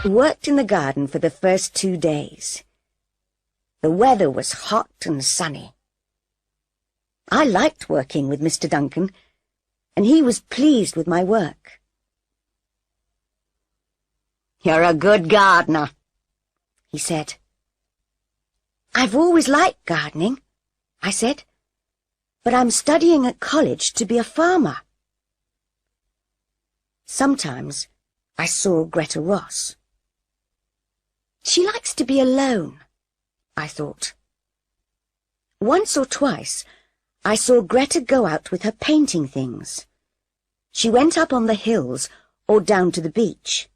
worked in the garden for the first 2 days. The weather was hot and sunny. I liked working with Mr. Duncan, and he was pleased with my work. "You're a good gardener," he said. "I've always liked gardening," I said, "but I'm studying at college to be a farmer." Sometimes I saw Greta Ross. She likes to be alone, I thought. Once or twice I saw Greta go out with her painting things. She went up on the hills or down to the beach.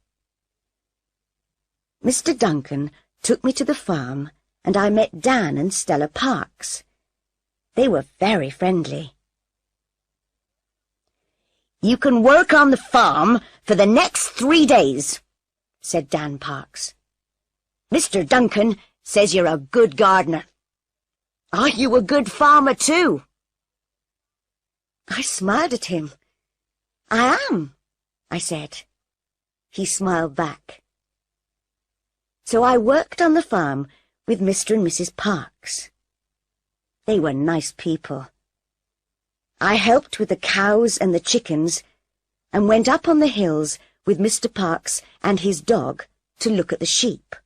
Mr. Duncan took me to the farm, and I met Dan and Stella Parks. They were very friendly. "You can work on the farm for the next 3 days," said Dan Parks. "Mr. Duncan says you're a good gardener. Are you a good farmer too?" I smiled at him. "I am," I said. He smiled back. So I worked on the farm with Mr. and Mrs. Parks. They were nice people. I helped with the cows and the chickens and went up on the hills with Mr. Parks and his dog to look at the sheep.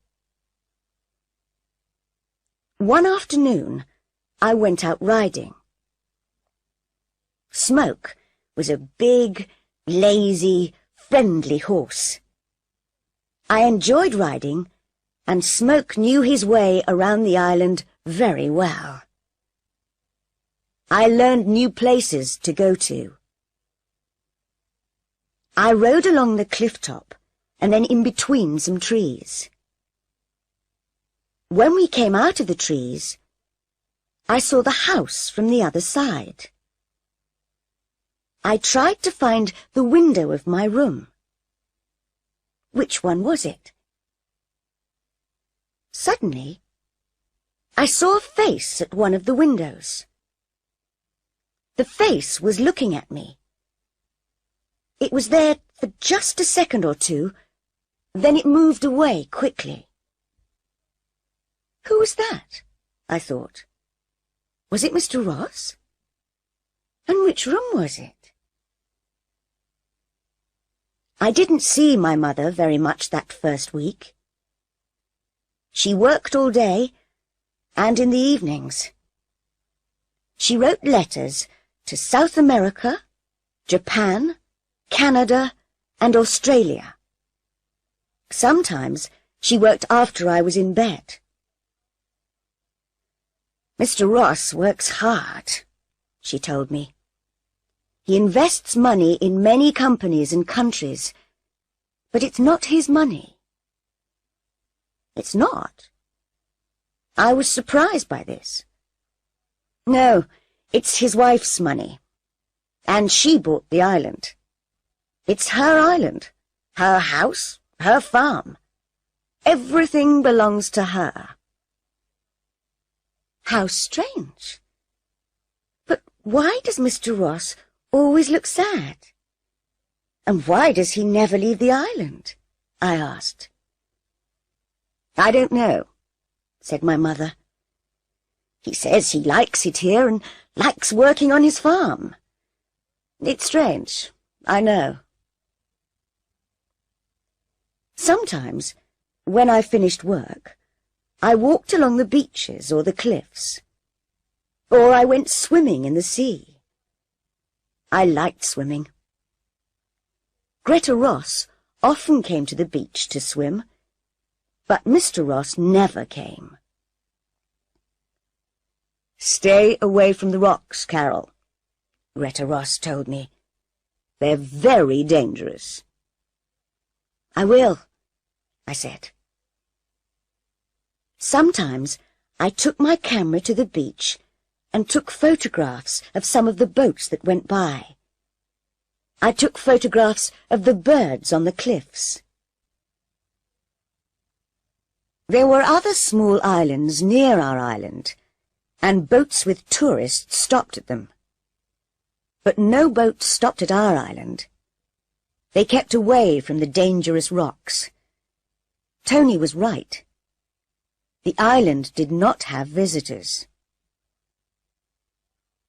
One afternoon, I went out riding. Smoke was a big, lazy, friendly horse. I enjoyed riding, and Smoke knew his way around the island very well. I learned new places to go to. I rode along the cliff top and then in between some trees. When we came out of the trees, I saw the house from the other side. I tried to find the window of my room. Which one was it? Suddenly, I saw a face at one of the windows. The face was looking at me. It was there for just a second or two, then it moved away quickly. Who was that? I thought. Was it Mr. Ross? And which room was it? I didn't see my mother very much that first week. She worked all day and in the evenings. She wrote letters to South America, Japan, Canada, and Australia. Sometimes she worked after I was in bed. "Mr. Ross works hard," she told me. "He invests money in many companies and countries, but it's not his money." "It's not?" I was surprised by this. "No, it's his wife's money, and she bought the island. It's her island, her house, her farm. Everything belongs to her." How strange. But why does Mr. Ross always look sad? And why does he never leave the island? I asked. "I don't know," said my mother. "He says he likes it here and likes working on his farm. It's strange, I know." Sometimes, when I finished work, I walked along the beaches or the cliffs, or I went swimming in the sea. I liked swimming. Greta Ross often came to the beach to swim, but Mr. Ross never came. "Stay away from the rocks, Carol," Greta Ross told me. "They're very dangerous." "I will," I said. Sometimes I took my camera to the beach and took photographs of some of the boats that went by. I took photographs of the birds on the cliffs. There were other small islands near our island, and boats with tourists stopped at them. But no boat stopped at our island. They kept away from the dangerous rocks. Tony was right. The island did not have visitors.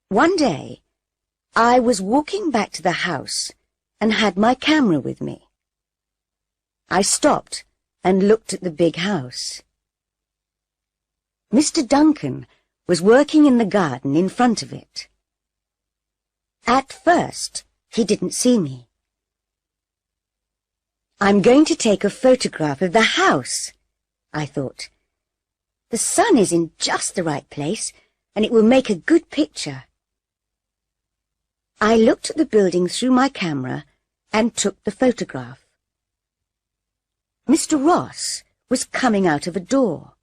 One day, I was walking back to the house and had my camera with me. I stopped and looked at the big house. Mr. Duncan was working in the garden in front of it. At first, he didn't see me. I'm going to take a photograph of the house, I thought. The sun is in just the right place, and it will make a good picture. I looked at the building through my camera and took the photograph. Mr. Ross was coming out of a door.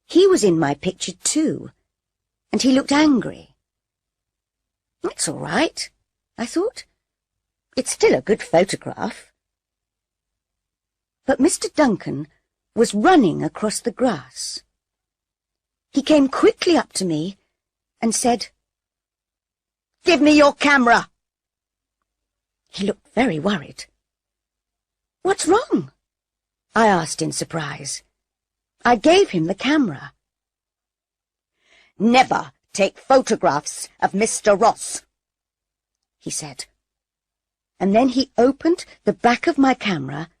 He was in my picture too, and he looked angry. It's all right, I thought. It's still a good photograph. But Mr. Duncan was running across the grass. He came quickly up to me and said, "Give me your camera." He looked very worried. "What's wrong?" I asked in surprise. I gave him the camera. "Never take photographs of Mr. Ross," he said. And then he opened the back of my camera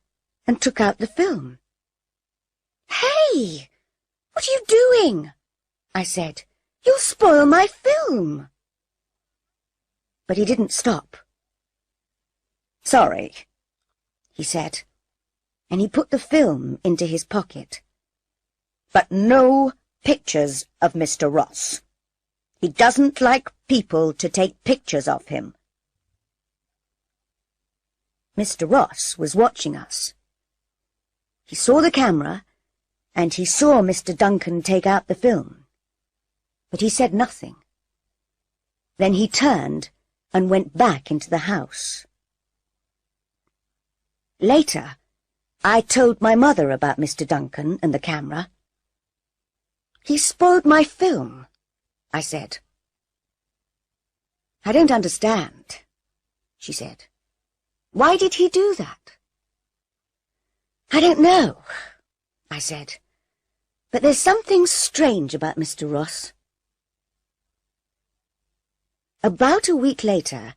and took out the film. "Hey, what are you doing?" I said. "You'll spoil my film." But he didn't stop. "Sorry," he said, and he put the film into his pocket. "But no pictures of Mr. Ross. He doesn't like people to take pictures of him." Mr. Ross was watching us. He saw the camera, and he saw Mr. Duncan take out the film. But he said nothing. Then he turned and went back into the house. Later, I told my mother about Mr. Duncan and the camera. "He spoiled my film," I said. "I don't understand," she said. "Why did he do that?" "I don't know," I said. "But there's something strange about Mr. Ross." About a week later,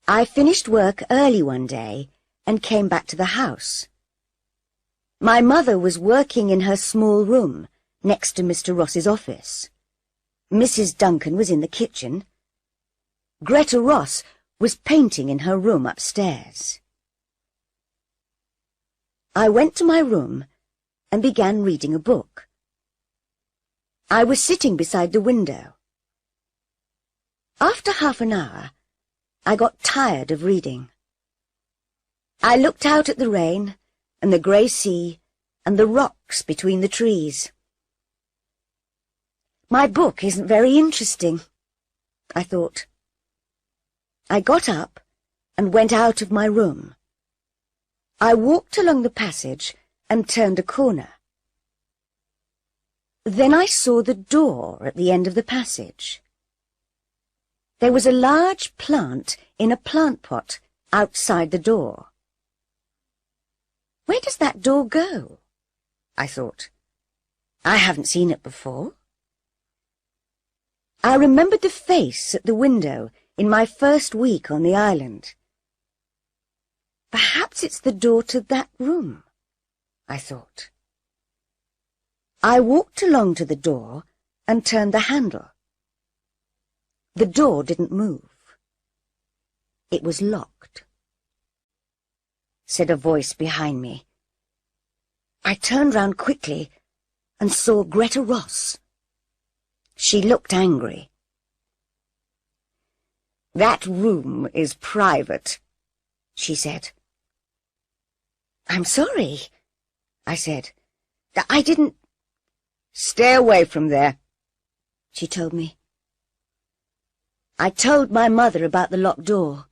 I finished work early one day and came back to the house. My mother was working in her small room next to Mr. Ross's office. Mrs. Duncan was in the kitchen. Greta Ross was painting in her room upstairs. I went to my room and began reading a book. I was sitting beside the window. After half an hour, I got tired of reading. I looked out at the rain and the grey sea and the rocks between the trees. My book isn't very interesting, I thought. I got up and went out of my room. I walked along the passage and turned a corner. Then I saw the door at the end of the passage. There was a large plant in a plant pot outside the door. Where does that door go? I thought. I haven't seen it before. I remembered the face at the window in my first week on the island. Perhaps it's the door to that room, I thought. I walked along to the door and turned the handle. The door didn't move. It was locked. Said a voice behind me. I turned round quickly and saw Greta Ross. She looked angry. "That room is private," she said. "I'm sorry," I said. "I didn't—" "Stay away from there," she told me. I told my mother about the locked door.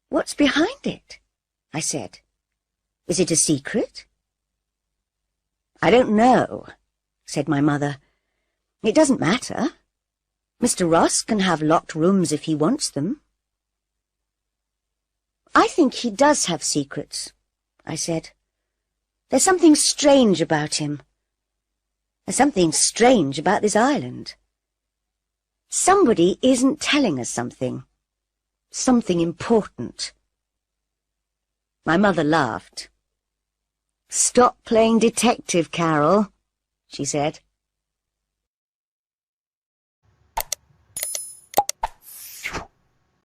"What's behind it?" I said. "Is it a secret?" "I don't know," said my mother. "It doesn't matter. Mr. Ross can have locked rooms if he wants them." "I think he does have secrets," I said. There's something strange about him. There's something strange about this island. Somebody isn't telling us something. Something important. My mother laughed. "Stop playing detective, Carol," she said.